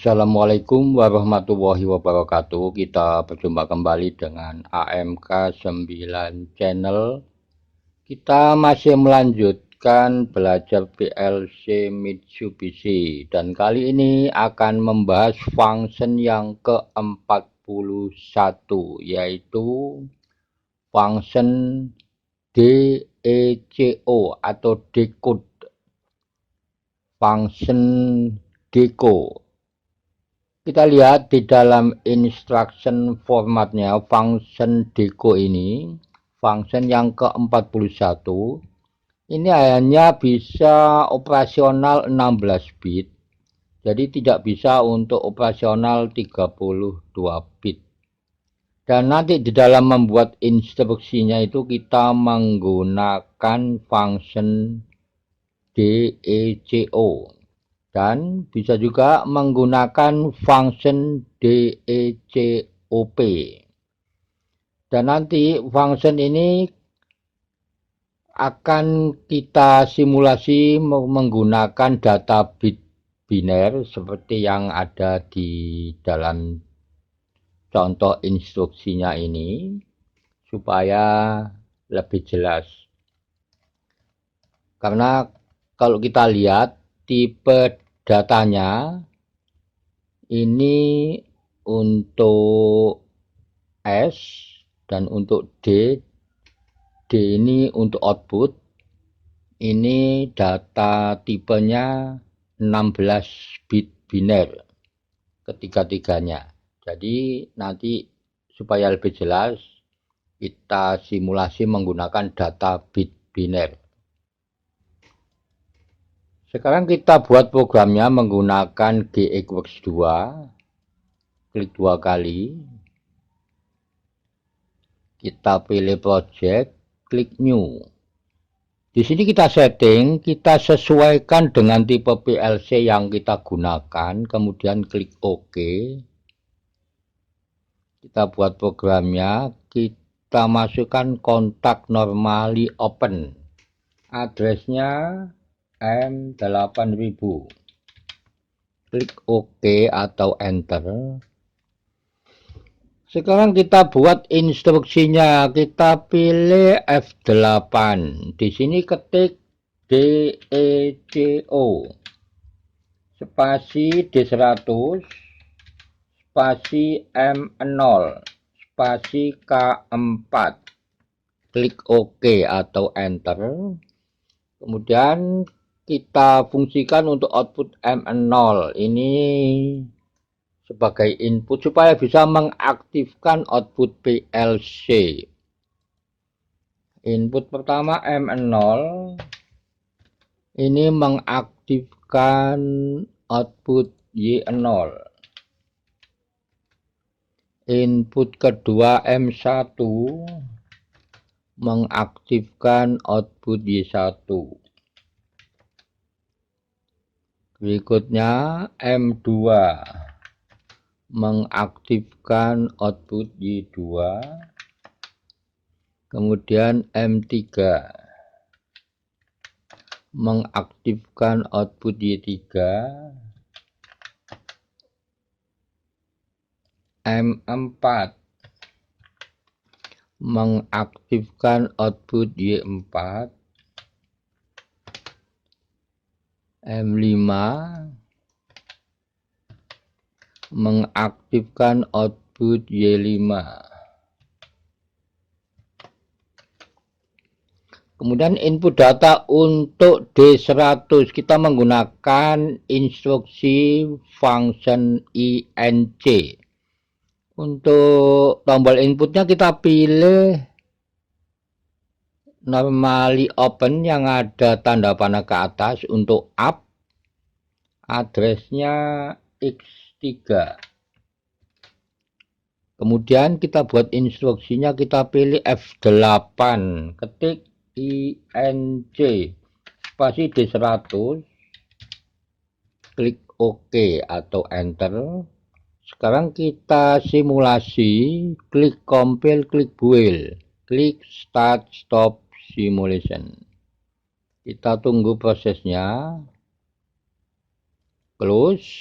Assalamualaikum warahmatullahi wabarakatuh. Kita berjumpa kembali dengan AMK 9 Channel. Kita masih melanjutkan belajar PLC Mitsubishi dan kali ini akan membahas function yang ke-41, yaitu function DECO atau decode. Function deco. Kita lihat di dalam instruction formatnya, function deco ini, function yang ke-41, ini hanya bisa operasional 16 bit, jadi tidak bisa untuk operasional 32 bit. Dan nanti di dalam membuat instruksinya itu kita menggunakan function DECO. Dan bisa juga menggunakan function DECOP. Dan nanti function ini akan kita simulasi menggunakan data bit biner seperti yang ada di dalam contoh instruksinya ini supaya lebih jelas. Karena kalau kita lihat tipe datanya ini untuk S dan untuk D ini untuk output. Ini data tipenya 16 bit biner ketiga-tiganya. Jadi nanti supaya lebih jelas kita simulasi menggunakan data bit biner. Sekarang kita buat programnya menggunakan GXWorks 2. Klik 2 kali. Kita pilih project, klik new. Di sini kita setting, kita sesuaikan dengan tipe PLC yang kita gunakan, kemudian klik OK. Kita buat programnya, kita masukkan kontak normally open. Addressnya M8000. Klik OK atau enter. Sekarang kita buat instruksinya. Kita pilih F8. Di sini ketik DECO spasi D100 spasi M0 spasi K4. Klik OK atau enter. Kemudian kita fungsikan untuk output M0 ini sebagai input supaya bisa mengaktifkan output PLC. Input pertama M0 ini mengaktifkan output Y0. Input kedua M1 mengaktifkan output Y1. Berikutnya M2 mengaktifkan output Y2. Kemudian M3 mengaktifkan output Y3. M4 mengaktifkan output Y4. M5 mengaktifkan output Y5. Kemudian input data untuk D100 kita menggunakan instruksi function INC. Untuk tombol inputnya kita pilih normally open yang ada tanda panah ke atas untuk up, addressnya X3. Kemudian kita buat instruksinya, kita pilih F8, ketik INC spasi D100, klik OK atau enter. Sekarang kita simulasi, klik compile, klik build, klik start stop simulation. Kita tunggu prosesnya. Close.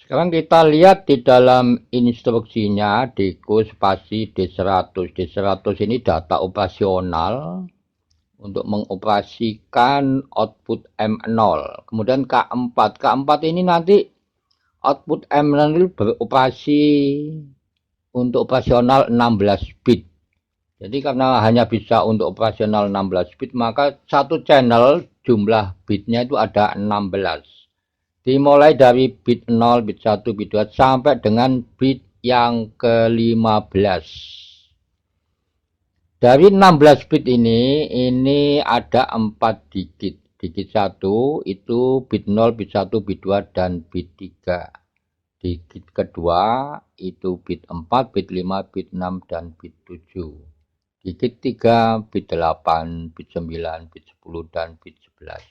Sekarang kita lihat di dalam instruksinya deco spasi D100. D100 ini data operasional untuk mengoperasikan output M0. Kemudian K4. K4 ini nanti output M0 itu beroperasi untuk operasional 16 bit. Jadi karena hanya bisa untuk operasional 16 bit, maka satu channel jumlah bitnya itu ada 16. Dimulai dari bit 0, bit 1, bit 2 sampai dengan bit yang ke-15. Dari 16 bit ini ada 4 digit. Digit 1 itu bit 0, bit 1, bit 2, dan bit 3. Digit kedua itu bit 4, bit 5, bit 6, dan bit 7. Digit 3, bit 8, bit 9, bit 10, dan bit 11.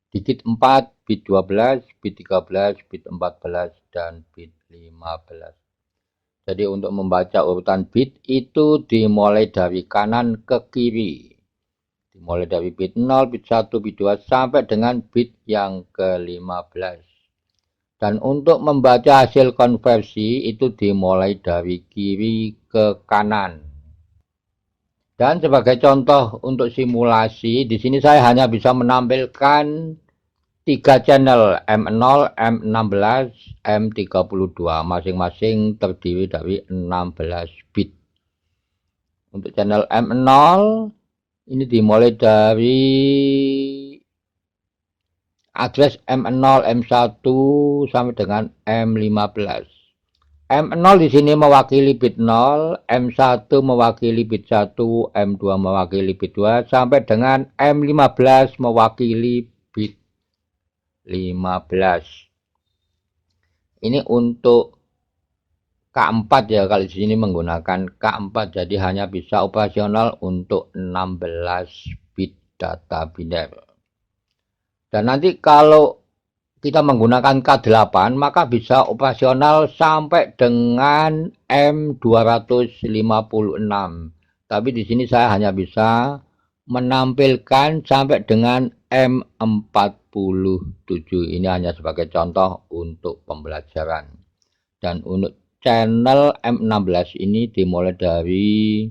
Digit 4, bit 12, bit 13, bit 14, dan bit 15. Jadi untuk membaca urutan bit itu dimulai dari kanan ke kiri. Dimulai dari bit 0, bit 1, bit 2, sampai dengan bit yang ke-15. Dan untuk membaca hasil konversi itu dimulai dari kiri ke kanan. Dan sebagai contoh untuk simulasi, di sini saya hanya bisa menampilkan 3 channel M0, M16, M32, masing-masing terdiri dari 16 bit. Untuk channel M0 ini dimulai dari address M0, M1 sampai dengan M15. M0 di sini mewakili bit 0, M1 mewakili bit 1, M2 mewakili bit 2, sampai dengan M15 mewakili bit 15. Ini untuk K4 ya, kalau di sini menggunakan K4, jadi hanya bisa operasional untuk 16 bit data biner. Dan nanti kalau kita menggunakan K8 maka bisa operasional sampai dengan M256. Tapi di sini saya hanya bisa menampilkan sampai dengan M47. Ini hanya sebagai contoh untuk pembelajaran. Dan untuk channel M16 ini dimulai dari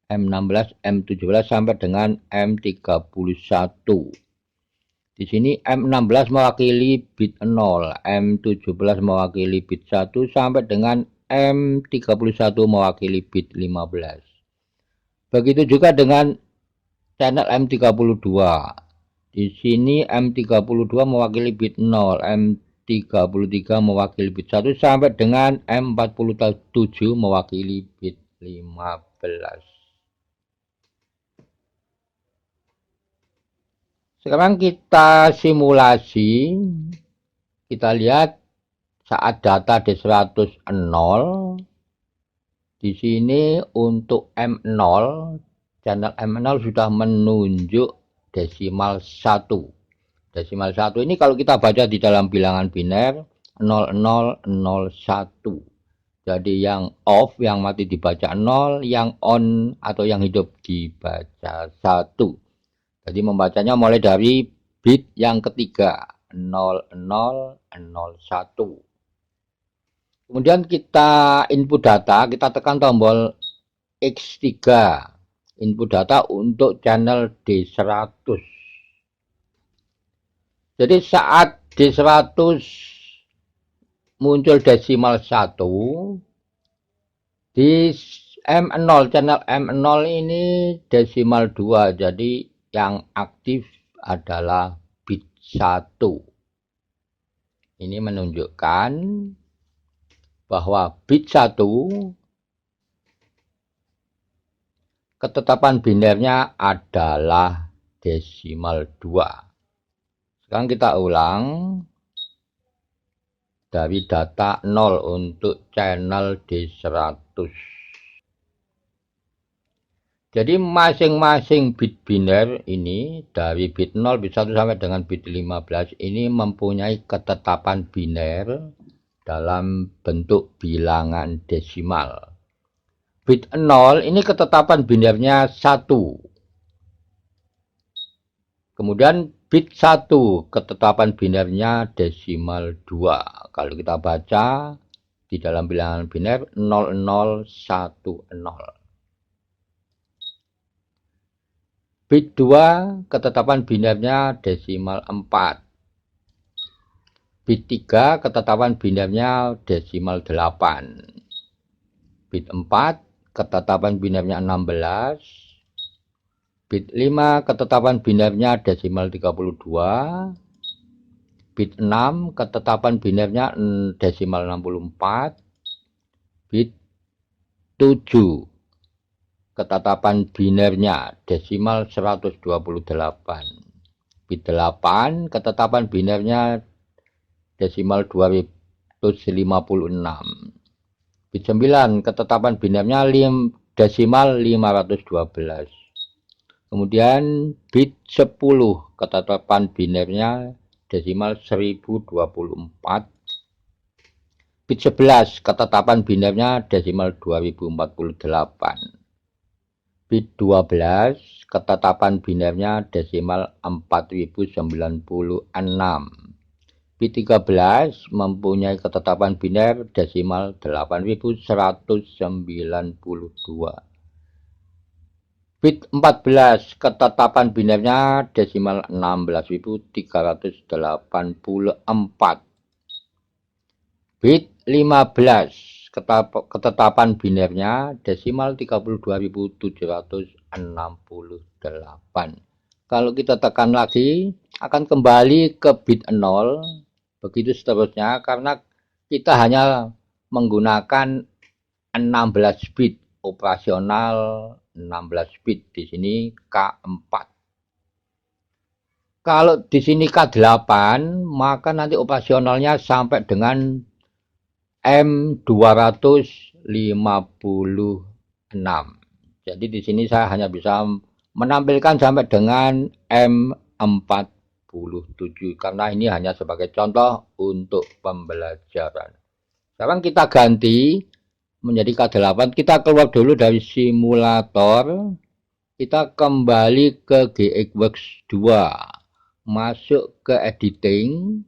M16, M17 sampai dengan M31. Di sini M16 mewakili bit 0, M17 mewakili bit 1 sampai dengan M31 mewakili bit 15. Begitu juga dengan channel M32. Di sini M32 mewakili bit 0, M33 mewakili bit 1 sampai dengan M47 mewakili bit 15. Sekarang kita simulasi, kita lihat saat data D100 0, di sini untuk M0, channel M0 sudah menunjuk desimal 1. Desimal 1 ini kalau kita baca di dalam bilangan biner 0001. Jadi yang off, yang mati dibaca 0, yang on atau yang hidup dibaca 1. Jadi membacanya mulai dari bit yang ketiga 0001. Kemudian kita input data, kita tekan tombol X3 input data untuk channel D100. Jadi saat D100 muncul desimal 1 di M0, channel M0 ini desimal 2, jadi yang aktif adalah bit 1. Ini menunjukkan bahwa bit 1 ketetapan binernya adalah desimal 2. Sekarang kita ulang dari data 0 untuk channel D100. Jadi masing-masing bit biner ini dari bit 0, bit 1 sampai dengan bit 15 ini mempunyai ketetapan biner dalam bentuk bilangan desimal. Bit 0 ini ketetapan binernya 1. Kemudian Bit 1 ketetapan binarnya desimal 2. Kalau kita baca di dalam bilangan biner 0010. Bit 2 ketetapan binarnya desimal 4. Bit 3 ketetapan binarnya desimal 8. Bit 4 ketetapan binarnya 16. Bit 5 ketetapan binarnya desimal 32. Bit 6 ketetapan binarnya desimal 64. Bit 7 ketetapan binarnya desimal 128. Bit 8 ketetapan binarnya desimal 256. Bit 9 ketetapan binarnya desimal 512. Kemudian bit 10 ketetapan binarnya desimal 1024. Bit 11 ketetapan binarnya desimal 2048. Bit 12 ketetapan binarnya desimal 4096. Bit 13 mempunyai ketetapan binar desimal 8192. Bit 14 ketetapan binarnya desimal 16384. Bit 15 ketetapan binarnya desimal 32.768. Kalau kita tekan lagi akan kembali ke bit 0, begitu seterusnya, karena kita hanya menggunakan 16 bit operasional, 16 bit di sini K4. Kalau di sini K8, maka nanti operasionalnya sampai dengan M256. Jadi di sini saya hanya bisa menampilkan sampai dengan M47 karena ini hanya sebagai contoh untuk pembelajaran. Sekarang kita ganti menjadi K8. Kita keluar dulu dari simulator. Kita kembali ke GXWorks 2. Masuk ke editing.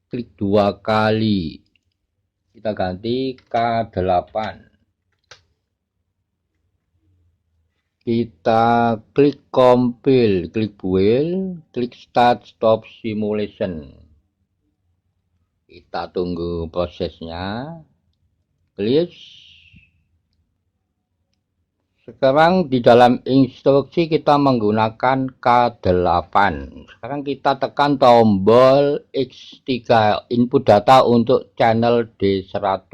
Klik 2 kali. Kita ganti K8. Kita klik compile, klik build, klik start stop simulation. Kita tunggu prosesnya. Please. Sekarang di dalam instruksi kita menggunakan K8. Sekarang kita tekan tombol X3 input data untuk channel D100.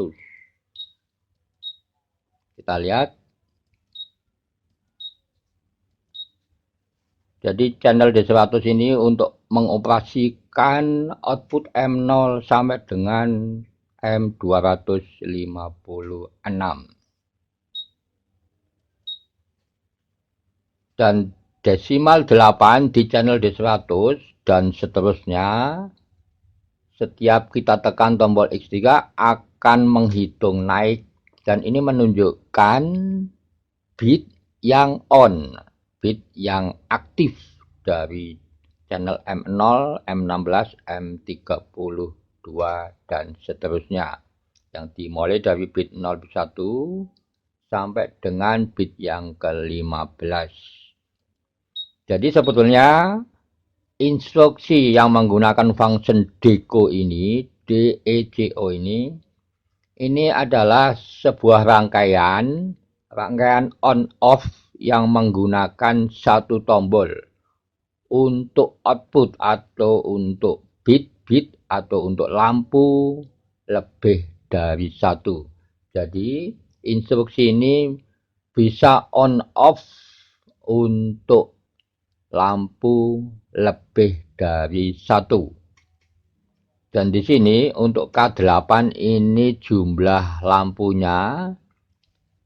Kita lihat. Jadi channel D100 ini untuk mengoperasikan output M0 sampai dengan M256. Dan desimal 8 di channel D100 dan seterusnya. Setiap kita tekan tombol X3 akan menghitung naik dan ini menunjukkan bit yang on, bit yang aktif dari channel M0, M16, M32 dan seterusnya yang dimulai dari bit 01 sampai dengan bit yang ke-15. Jadi sebetulnya instruksi yang menggunakan function deco ini, DECO ini adalah sebuah rangkaian on off yang menggunakan satu tombol untuk output atau untuk bit atau untuk lampu lebih dari satu. Jadi instruksi ini bisa on off untuk lampu lebih dari satu. Dan di sini untuk K8 ini jumlah lampunya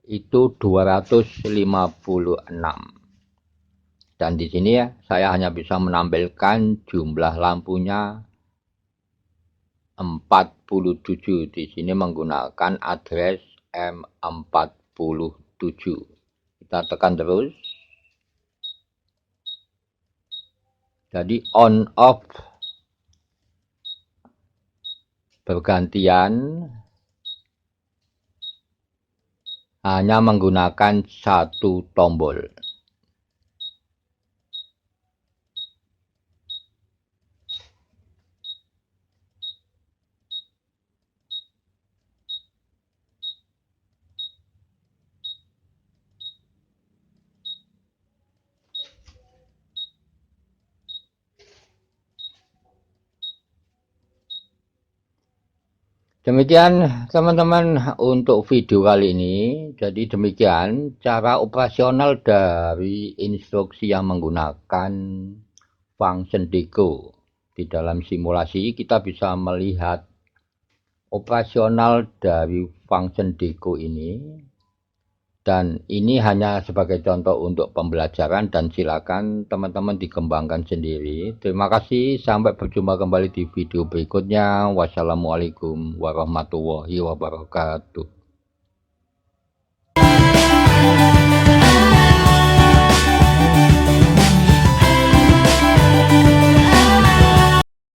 itu 256. Dan di sini ya, saya hanya bisa menampilkan jumlah lampunya 47. Di sini menggunakan address M47. Kita tekan terus. Jadi on off bergantian hanya menggunakan satu tombol. Demikian teman-teman untuk video kali ini. Jadi demikian cara operasional dari instruksi yang menggunakan function deco. Di dalam simulasi kita bisa melihat operasional dari function deco ini. Dan ini hanya sebagai contoh untuk pembelajaran dan silakan teman-teman dikembangkan sendiri. Terima kasih, sampai berjumpa kembali di video berikutnya. Wassalamualaikum warahmatullahi wabarakatuh.